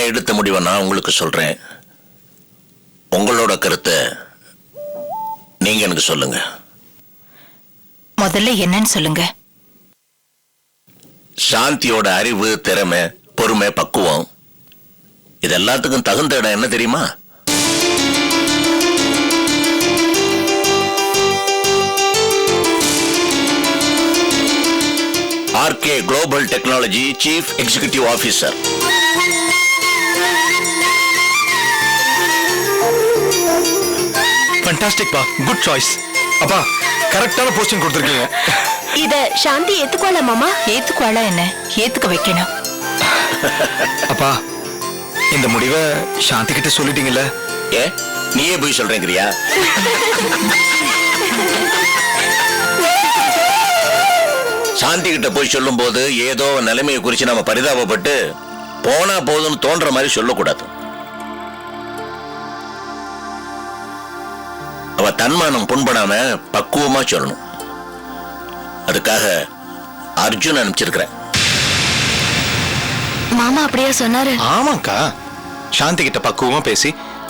எடுத்த முடிவை நான் உங்களுக்கு சொல்றேன். உங்களோட கருத்தை நீங்க எனக்கு சொல்லுங்க. முதல்ல என்னன்னு சொல்லுங்க. சாந்தியோட அறிவு, திறமை, பொறுமை, பக்குவம் இது எல்லாத்துக்கும் தகுந்த இடம் என்ன தெரியுமா? RK global technology chief executive officer. Fantastic பா, குட் சாய்ஸ். அப்பா கரெக்டான போஸ்டிங் கொடுத்துருக்கீங்க. இத சாந்தி ஏத்துக்கோல மாமா. ஏத்துக்குவாளா என்ன? ஏத்துக்க வைக்கணும். அப்பா இந்த முடிவை சாந்தி கிட்ட சொல்லிட்டீங்கல்ல? ஏ நீயே போய் சொல்றேங்கிறியா? சாந்தி கிட்ட போய் சொல்லும் போது ஏதோ நிலைமையை குறிச்சு நம்ம பரிதாபப்பட்டு போனா போதும்னு தோன்ற மாதிரி சொல்லக்கூடாது. அவ தன்மானம் புண்படாம பக்குவமா சொல்லணும். அதுக்காக அர்ஜுன் அனுப்பிச்சிருக்கிறேன். மாமா அப்படியே சொன்னாரு. ஆமாக்கா, சாந்தி கிட்ட பக்குவமா பேசி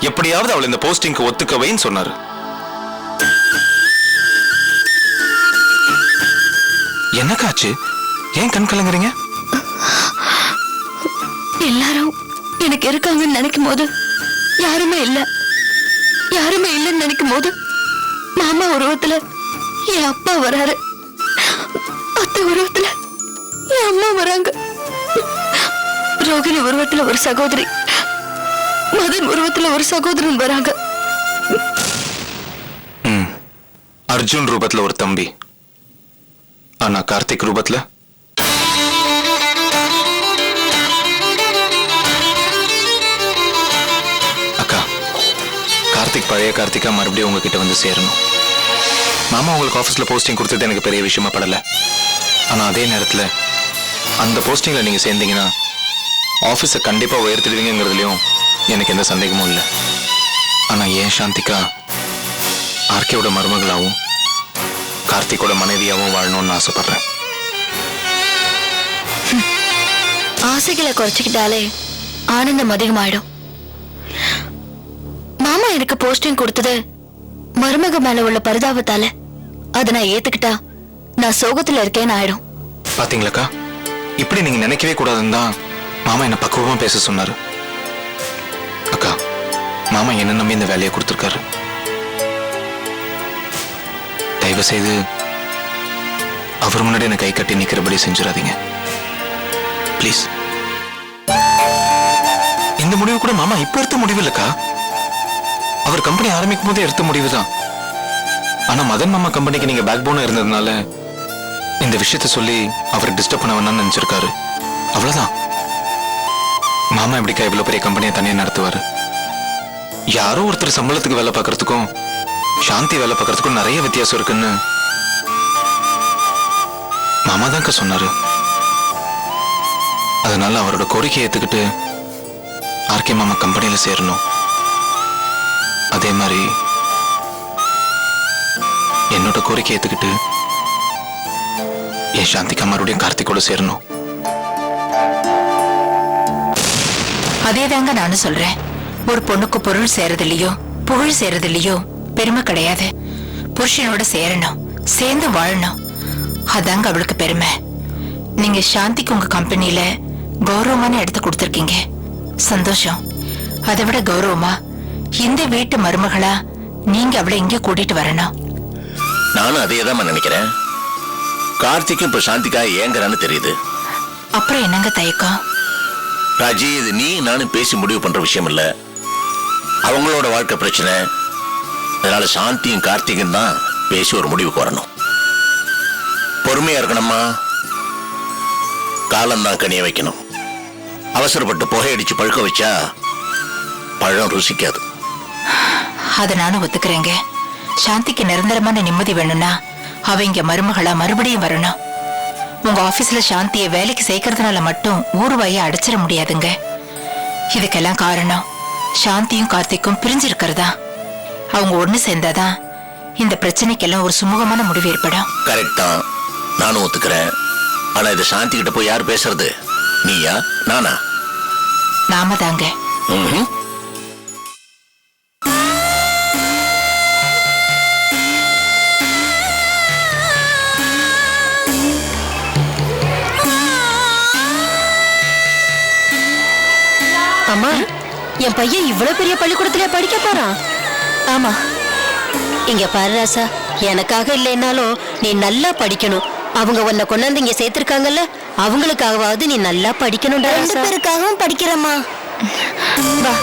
எப்படியாவது அவளை இந்த போஸ்டிங்க்கு ஒத்துக்கவைன்னு சொன்னாரு. என்னக்காச்சு? ஏன் கண் கலங்குறீங்க? எல்லாரும் எனக்கு இருக்காங்கன்னு நினைக்கும் போது யாருமே இல்லைன்னு நினைக்கும் போது மாமா உருவத்துல என் அப்பா வராரு, அத்தை உருவத்துல என் அம்மா வராங்க, ரோகிணி உருவத்துல ஒரு சகோதரி, மதன் உருவத்துல ஒரு சகோதரன் வராங்க. அர்ஜுன் ரூபத்துல ஒரு தம்பி, ஆனா கார்த்திக் ரூபத்துல அக்கா. கார்த்திக் பழைய கார்த்திகா மறுபடியும் உங்ககிட்ட வந்து சேரணும். மாமா உங்களுக்கு ஆபீஸ்ல போஸ்டிங் கொடுத்தது எனக்கு பெரிய விஷயமா படல. ஆனா அதே நேரத்துல அந்த போஸ்டிங்ல நீங்க சேர்ந்தீங்கன்னா ஆபீஸை கண்டிப்பா உயர்த்திடுவீங்கிறதுலயும் எனக்கு எந்த சந்தேகமும் இல்லை. ஆனா ஏன் சாந்திகா ஆர்கேவோட மருமகளாவும் கார்த்திகோட மனைவியாவும் வாழணும்னு ஆசைப்படுறேன். ஆசைகளை குறைச்சிக்கிட்டாலே ஆனந்தம் அதிகமாயிடும். மாமா எனக்கு போஸ்டிங் கொடுத்தது மருமக மேல உள்ள பரிதாபத்தால. அதை நான் ஏத்துக்கிட்டா நான் சோகத்துல இருக்கேன்னு ஆயிடும். பாத்தீங்களாக்கா, இப்படி நீங்க நினைக்கவே கூடாதுன்னு தான் மாமா என்ன பக்குவமா பேச சொன்னாரு. அக்கா, மாமா என்ன நம்பி இந்த வேலையை கொடுத்துருக்காரு. தயவு செய்து அவர் முன்னாடி என்ன கை கட்டி நிக்கிறபடி செஞ்சிடாதீங்க பிளீஸ். இந்த முடிவு கூட மாமா இப்ப எடுத்த முடிவு இல்லக்கா, அவர் கம்பெனி ஆரம்பிக்கும் போதே எடுத்த முடிவு தான். ஆனா மதன் மாமா கம்பெனிக்கு நீங்க பேக் போனா இருந்ததுனால இந்த விஷயத்த சொல்லி அவரை டிஸ்டர்ப் பண்ண வேணாம்னு நினைச்சிருக்காரு. அவ்வளவுதான். மாமா எப்படிக்கா இவ்வளவு பெரிய கம்பெனியை தனியா நடத்துவாரு? யாரோ ஒருத்தர் சம்பளத்துக்கு வேலை பார்க்கறதுக்கும் சாந்தி வேலை பார்க்கறதுக்கும் நிறைய வித்தியாசம் இருக்குன்னு மாமா தான்க்கா சொன்னாரு. அதனால அவரோட கோரிக்கையை ஏத்துக்கிட்டு ஆர்கே மாமா கம்பெனியில சேரணும். அதே மாதிரி என்னோட கோரிக்கை ஏத்துக்கிட்டு என் சாந்திகா மறுபடியும் கார்த்திகோட சேரணும். அதேதாங்க நானும் சொல்றேன். ஒரு பொண்ணுக்கு பொருள் சேரதில்லையோ புகழ் சேரதில்லையோ பெருமை கிடையாது. புருஷனோட சேரணும், சேர்ந்து வாழணும், அதாங்க அவளுக்கு பெருமை. நீங்க சாந்திக்கு உங்க கம்பெனியில கௌரவமான இடத்த கொடுத்திருக்கீங்க, சந்தோஷம். அதை விட கௌரவமா இந்த வீட்டு மருமகளா நீங்க அவளை இங்க கூட்டிட்டு வரணும். நானும் அதே தான் நினைக்கிறேன். கார்த்திக்கும் இப்ப சாந்திக்கா ஏங்கறான்னு தெரியுது. அப்புறம் என்னங்க தயக்கம்? ராஜி, இது நீ நானும் பேசி முடிவு பண்ற விஷயம் இல்ல, அவங்களோட வாழ்க்கை பிரச்சனை. அதனால சாந்தியும் கார்த்திகும் தான் பேசி ஒரு முடிவுக்கு வரணும். பொறுமையா இருக்கணும்மா. காலம்தான் கனிய வைக்கணும். அவசரப்பட்டு புகையடிச்சு பழுக்க வச்சா பழம் ருசிக்காது. அதை நானும் ஒத்துக்கிறேங்க. சாந்திக்கு நிரந்தரமான நிம்மதி வேணும்னா அவ இங்க மருமகளா மறுபடியும் வரணும். உங்க ஆபீஸ்ல சாந்தியை வேலைக்கு சேர்க்கறதுனால மட்டும் ஊர்வாயை அடைச்சிட முடியாதுங்க. இதுக்கெல்லாம் காரணம் சாந்தியும் கார்த்திக்கும் பிரிஞ்சிருக்கிறதா. அவங்க ஒண்ணு சேர்ந்தாதான் இந்த பிரச்சனைக்கெல்லாம் ஒரு சுமூகமான முடிவு ஏற்படும். கரெக்ட் தான், நானும் ஒத்துக்கிறேன். ஆனா இது சாந்தி கிட்ட போய் யார் பேசுறது? நீயா நானா? நாம தாங்க. ம்ஹும். அம்மா, என் பையன் இவ்வளவு பெரிய பள்ளிக்கூடத்திலே படிக்க போறான். ஆமா. இங்க பாரு ராசா, எனக்காக இல்லைன்னாலும் நீ நல்லா படிக்கணும். அவங்க உன்னை கொண்டாந்து இங்க சேர்த்திருக்காங்கல்ல, அவங்களுக்காகவாவது நீ நல்லா படிக்கணும்டா. ரெண்டு பேருக்காகவும் படிக்கிறம்மா. வா.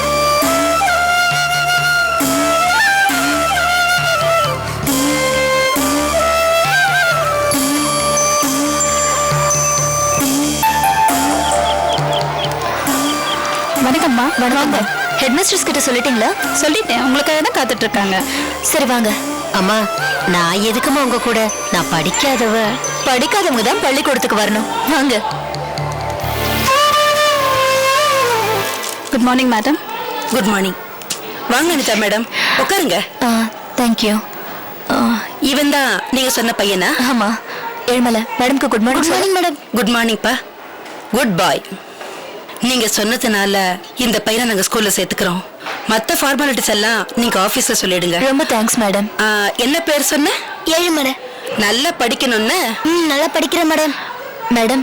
வணக்கம்மா. வாங்க. ஹெட்மிஸ்ட்ரஸ் கிட்ட சொல்லிட்டீங்களா? சொல்லிட்டேன், உங்களுக்காக தான் காத்துட்டு இருக்காங்க. சரி வாங்க. அம்மா, நான் எதுக்குமா உங்க கூட? நான் படிக்காதவங்க தான் பள்ளிக்கூடத்துக்கு வரணும். வாங்க. Good morning madam. Good morning. வாங்க அனிதா மேடம், உட்காருங்க. தேங்க்யூ. இவன் தான் நீங்க சொன்ன பையனா? ஆமா. ஏழ்மலை மேடம்க்கு good morning. Good morning madam. Good மார்னிங்ப்பா. Good boy. நீங்க சொன்னதுனால இந்த பையனை நாங்க ஸ்கூல்ல சேர்த்துக்கிறோம். மத்த ஃபார்மாலிட்டிஸ் எல்லாம் நீங்க ஆபீஸ்ல சொல்லிடுங்க. ரொம்ப தேங்க்ஸ் மேடம். என்ன பேர் சொன்ன? ஏழுமலை. நல்லா படிக்கணும்னு. நல்லா படிக்கிறேன் மேடம். மேடம்,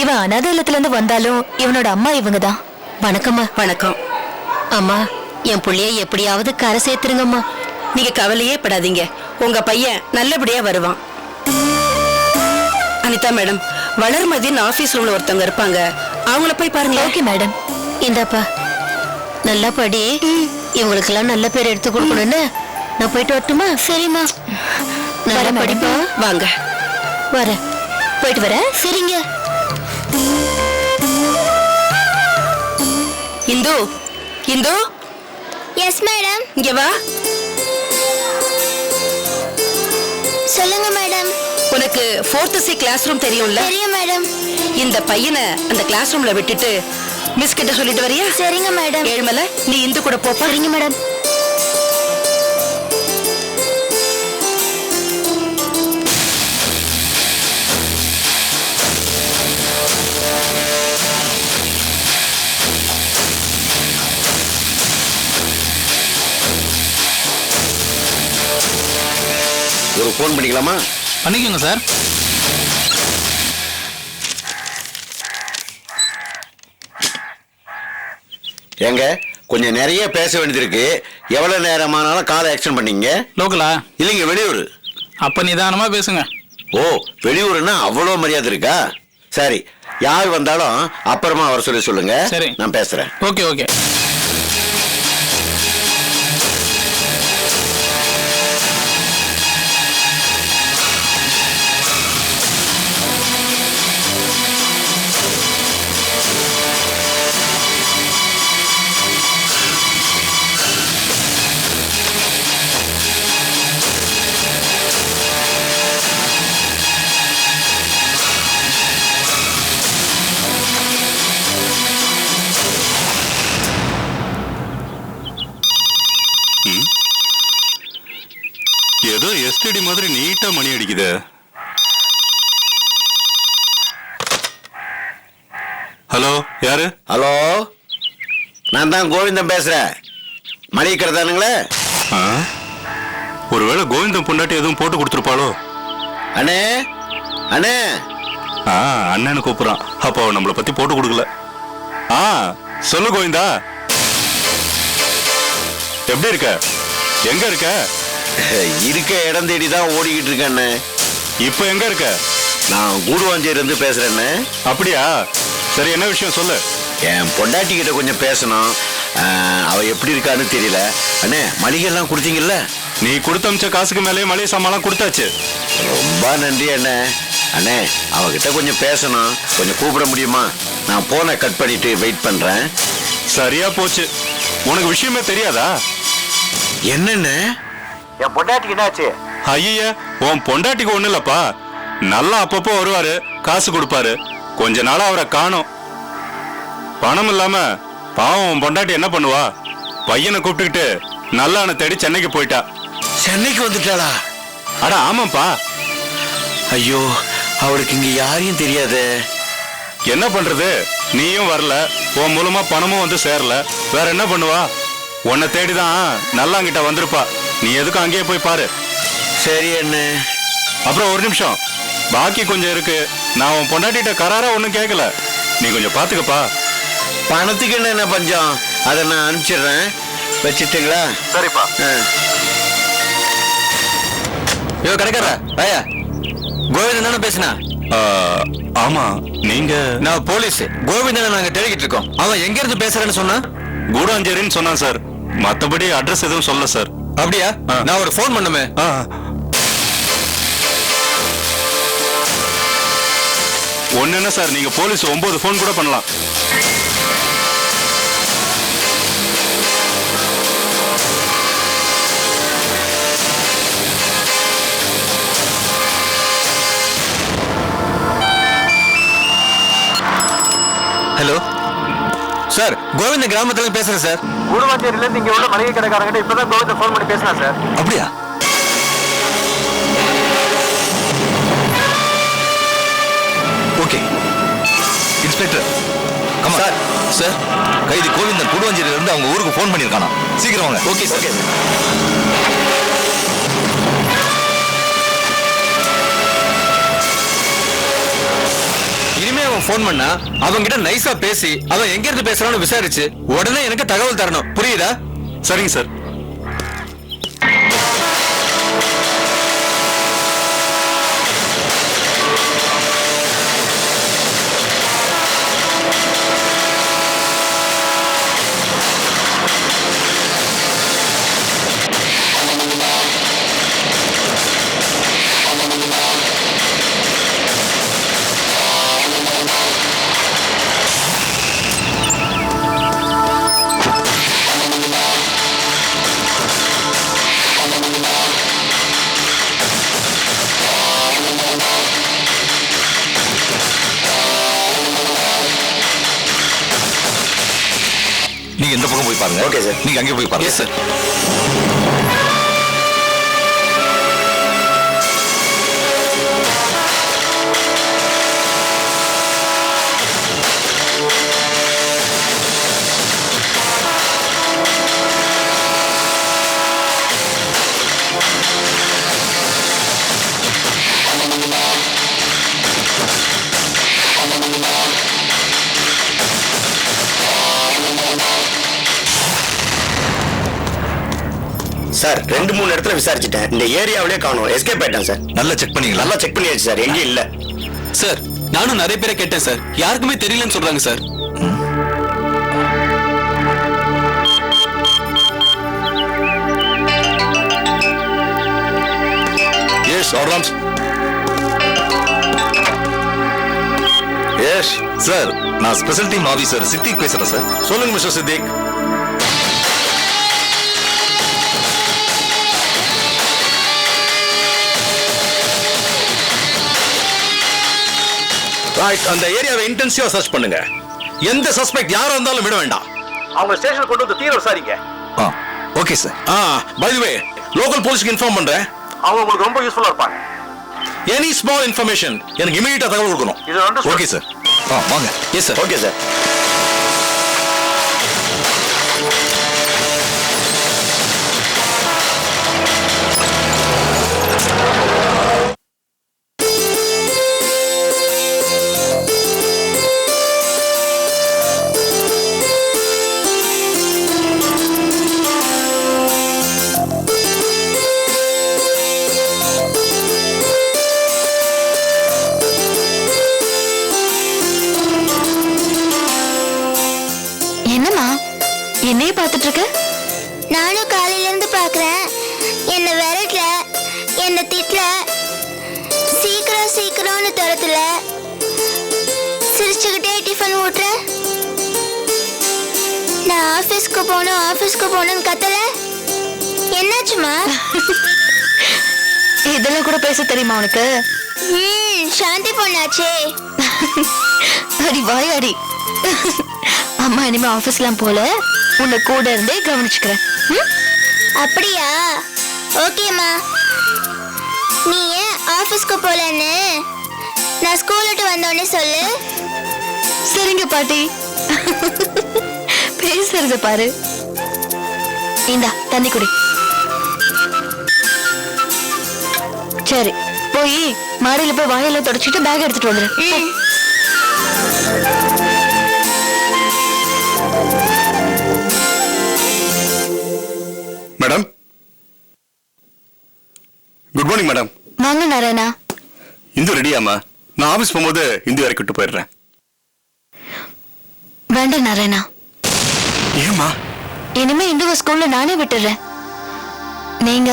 இவன் அனாதை இல்லத்துல இருந்து வந்தாலும் இவனோட அம்மா இவங்க தான். வணக்கம்மா. வணக்கம். அம்மா, என் புள்ளைய எப்படியாவது கரை சேர்த்துருங்கம்மா. நீங்க கவலையே படாதீங்க, உங்க பையன் நல்லபடியா வருவான். அனிதா மேடம், வளர்மதின்னு ஆபீஸ் ரூம்ல ஒருத்தவங்க இருப்பாங்க, அவங்கள போய் பாருங்க. Okay madam. இந்தாப்பா, நல்லா படி. இவங்களுக்கெல்லாம் நல்ல பேர் எடுத்து கொடுக்கணும்னு நான் போயிட்டு வரட்டுமா? சரிம்மா. நல்லா படிப்பா. வாங்க. வரேன். போயிட்டு வரேன். சரிங்க. இந்து, இந்து. Yes madam. இங்க வா. சொல்லுங்க மேடம். உனக்கு 4th C கிளாஸ் ரூம் தெரியும்ல? தெரியும் மேடம். இந்த பையனை அந்த கிளாஸ் ரூம்ல விட்டுட்டு மிஸ் கிட்ட சொல்லிட்டு வரியா? சரிங்க மேடம். ஏழுமலை, நீ இந்து கூட போப்பா. சரிங்க மேடம். ஒரு ஃபோன் பண்ணிக்கலாமா? பண்ணிக்கோங்க சார். ஏங்க, கொஞ்சம் நிறைய பேச வேண்டியது. எவ்வளவு நேரமானாலும் காலை எக்ஸ்டெண்ட் பண்ணீங்க. லோக்கலா? இல்லைங்க, வெளியூர். அப்ப நிதானமா பேசுங்க. ஓ, வெளியூர்னா அவ்வளோ மரியாதை இருக்கா? சரி, யார் வந்தாலும் அப்புறமா வர சொல்லி சொல்லுங்க. சரி, நான் பேசுறேன். Okay okay. ஏதோ எஸ்டிடி மாதிரி நீட்டா மணி அடிக்குது. ஹலோ, யாரு? ஹலோ, நான் தான் கோவிந்தம் பேசுறேன். மணி கடத்தானுங்களே. ஒருவேளை கோவிந்தம் பொண்டாட்டி எதுவும் போட்டு கொடுத்துருப்பாளோ? அண்ணே, அண்ணே. அண்ணனு கூப்பிடுறான். அப்போ அவன் நம்மளை பத்தி போட்டு கொடுக்கல. சொல்லு கோவிந்தா, எப்படி இருக்க? எங்க இருக்க? இருக்க இடம் தேடி தான் ஓடிக்கிட்டு இருக்கேன். இப்ப எங்க இருக்க? நான் கூடுவாஞ்சேரி இருந்து பேசுறேன்னு. அப்படியா? சரி, என்ன விஷயம் சொல்லு. என் பொண்டாட்டி கிட்ட கொஞ்சம் பேசணும். அவ எப்படி இருக்கான்னு தெரியல. அண்ணே, மளிகை எல்லாம் கொடுத்தீங்கல்ல? நீ கொடுத்த அமிச்ச காசுக்கு மேலே மளிகை சாமான் கொடுத்தாச்சு. ரொம்ப நன்றி அண்ணே. அண்ணே, அவகிட்ட கொஞ்சம் பேசணும். கொஞ்சம் கூப்பிட முடியுமா? நான் போனை கட் பண்ணிட்டு வெயிட் பண்றேன். சரியா போச்சு. உனக்கு விஷயமே தெரியாதா? என்னன்னு? என் பொண்டாட்டிக்கு என்னாச்சு? ஐய, உன் பொண்டாட்டிக்கு ஒண்ணு இல்லப்பா. நல்லா அப்பப்போ வருவாரு, காசு கொடுப்பாரு. கொஞ்ச நாளா அவரை காணோம். பணம் இல்லாம பாவம் உன் பொண்டாட்டி என்ன பண்ணுவா? பையனை கூப்பிட்டுக்கிட்டு நல்லான தேடி சென்னைக்கு போயிட்டா. சென்னைக்கு வந்துட்டாளா? அட ஆமாப்பா. ஐயோ, அவளுக்கு இங்க யாரையும் தெரியாது. என்ன பண்றது? நீயும் வரல, உன் மூலமா பணமும் வந்து சேரல, வேற என்ன பண்ணுவா? உன்னை தேடிதான் நல்லாங்கிட்ட வந்திருப்பா. நீ எதுக்கும் அங்கேயே போய் பாரு. சரி அண்ணே. அப்புறம் ஒரு நிமிஷம், பாக்கி கொஞ்சம் இருக்கு. நான் உன் பொண்டாட்டிட்ட கராரா ஒன்றும் கேட்கல, நீ கொஞ்சம் பாத்துக்கப்பா. பணத்துக்கு என்ன பஞ்சம்? அதை நான் அனுப்பிச்சிடுறேன், வச்சுட்டுங்களா? சரிப்பா. ஐயோ கடைக்காரா ஐயா, கோவிந்தன் தானே பேசுனா? ஆமா, நீங்க? நான் போலீஸ். கோவிந்தனை நாங்க தேடிக்கிட்டு இருக்கோம். அவன் எங்க இருந்து பேசுறேன்னு சொன்னா? கூடாஞ்சேரின்னு சொன்னான் சார். மத்தபடி அட்ரஸ் எதுவும் சொல்ல சார். அப்படியா? நான் ஒரு ஃபோன் பண்ணுமே. ஒன்னு என்ன சார், நீங்க போலீஸ் 9 ஃபோன் கூட பண்ணலாம். ஹலோ சார், கோவிந்த கிராமத்துல பேசுறேன் சார். கூடுவாஞ்சேரியில இருந்து இங்க உள்ள மளிகை கடைக்காரங்கிட்ட இப்பதான் கோவிந்த ஃபோன் பண்ணி பேசினா சார். அப்படியா? Okay inspector comma sir. Sir, கைதி கோவிந்தன் கூடுவாஞ்சேரியில இருந்து அவங்க ஊருக்கு ஃபோன் பண்ணிருக்கானா. சீக்கிரம் வாங்க. Okay sir. இனிமே அவன் ஃபோன் பண்ணா அவன்கிட்ட நைஸா பேசி அவன் எங்க இருந்து பேசுறான்னு விசாரிச்சு உடனே எனக்கு தகவல் தரணும். புரியுதா? சரிங்க சார். நீங்க இந்த பக்கம் போய் பாருங்க. Okay sir. நீங்க அங்கே போய் பாருங்க. Yes sir. சார் 2-3 இடத்துல விசாரிச்சுட்டேன். இந்த ஏரியாவிலே காணோம். எஸ்கேப் ஆயிட்டான் சார். நல்லா செக் பண்ணீங்களா? நல்லா செக் பண்ணியாச்சு சார், எங்கேயும் இல்ல. சார், நானும் நிறைய பேரை கேட்டேன் சார், யாருக்குமே தெரியலன்னு சொல்றாங்க சார். எஸ் ஆர்லாம்ஸ். எஸ் சார், நான் ஸ்பெஷல் டீம் ஆபீசர் சித்திக் பேசுறேன் சார். சொல்லுங்க மிஸ்டர் சித்திக். அந்த ஏரியாவை இன்டென்சிவா சர்ச் பண்ணுங்க. எந்த சஸ்பெக்ட் யாரா இருந்தாலும் விட வேண்டாம். அவங்க ஸ்டேஷன் கொண்டு வந்து தீர விசாரிங்க. Okay sir. By the way, local போலீஸ்க்கு இன்ஃபார்ம் பண்றேன். அவங்க உங்களுக்கு ரொம்ப யூஸ்ஃபுல்லா இருப்பாங்க. எனி ஸ்மால் இன்ஃபர்மேஷன் எனக்கு இமிடியேட்டா தகவல் கொடுக்கணும். இது வந்து ஓகே சார். வாங்க. Yes sir. Okay sir. என்னம்மா என்னையே பார்த்துட்டு இருக்க? நானும் காலையில இருந்து பாக்குறேன். என்ன விரட்டல, என்ன திட்டல, சீக்கிரம் சீக்கிரம்னு துரத்துல, சிரிச்சுக்கிட்டே டிஃபன் ஊட்டுற. நான் ஆபீஸ்க்கு போகணும்னு கத்தல. என்னாச்சுமா? இதெல்லாம் கூட பேச தெரியுமா உனக்கு? சாந்தி பொண்ணாச்சே. அடி வாயாடி. அம்மா இனிமே ஆபீஸ்லாம் போல, உன்னை கூட இருந்தே கவனிச்சுக்கிறேன். அப்படியா? ஓகேம்மா. நீ ஏன் ஆபீஸ்க்கு போலன்னு நான் ஸ்கூல் விட்டு வந்தோடனே சொல்லு. சரிங்க பாட்டி. பேசுறத பாரு. இந்தா தண்ணி குடி. சரி போய் மாடியில போய் வாயெல்லாம் தொடச்சிட்டு பேக் எடுத்துட்டு வந்துரு. Madam, good morning madam. வாங்க நாராயணா. இந்து ரெடியாமா? நான் ஆபீஸ் போகும்போது இந்து வரைக்கும் விட்டு போயிடுறேன். வேண்டாம் நாராயணா. ஏமா? இனிமே இந்துவ ஸ்கூல்ல நானே விட்டுறேன். நீங்க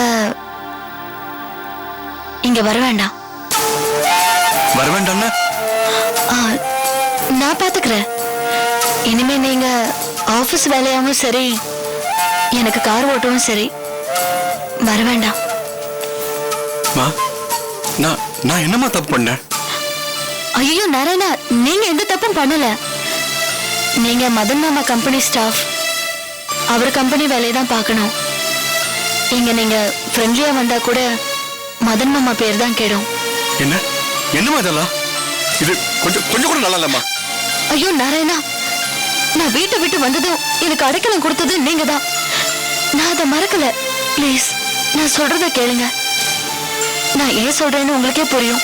இங்க வர வேண்டாம். வர வேண்டாம்னா? நான் பாத்துக்கிறேன். இனிமே நீங்க ஆபீஸ் வேலையாவும் சரி, எனக்கு கார் ஓட்டவும் சரி, வர வேண்டாம். நான் என்னமா தப்பு பண்ணேன்? ஐயோ நாராயணா, நீங்க எந்த தப்பும் பண்ணல. நீங்க மதன் மாமா கம்பெனி ஸ்டாஃப். அவர் கம்பெனி வேலையை தான் பார்க்கணும். இங்க நீங்க ஃப்ரெண்ட்லியா வந்தா கூட மதன் மாமா பேர் தான் கேடும். என்னமா இதெல்லாம்? இது கொஞ்சம் கூட நல்லா இல்லம்மா. ஐயோ நாராயணா, நான் வீட்டை விட்டு வந்ததும் எனக்கு அடைக்கலம் கொடுத்தது நீங்க தான். நான் அதை மறக்கல. ப்ளீஸ் நான் சொல்றத கேளுங்க. நான் ஏன் சொல்றேன்னு உங்களுக்கே புரியும்.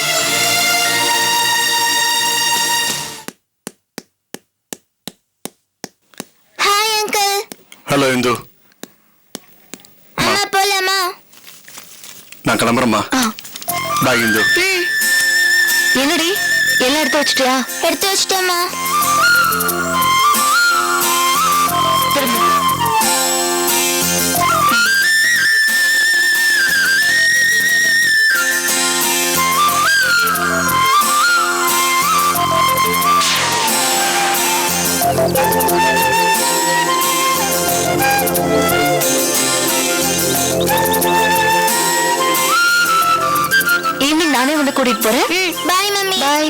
Hi uncle. ஹலோ இந்து. அம்மா போலாமா? நான் கிளம்புறேம்மா. பாய் இந்து. என்னடி எல்லாம் எடுத்து வச்சிட்டியா? எடுத்து வச்சிட்டேம்மா. திரும்ப. ஈவினிங் நானே வந்து கூட்டிட்டு போறேன். Bye mummy. பாய்.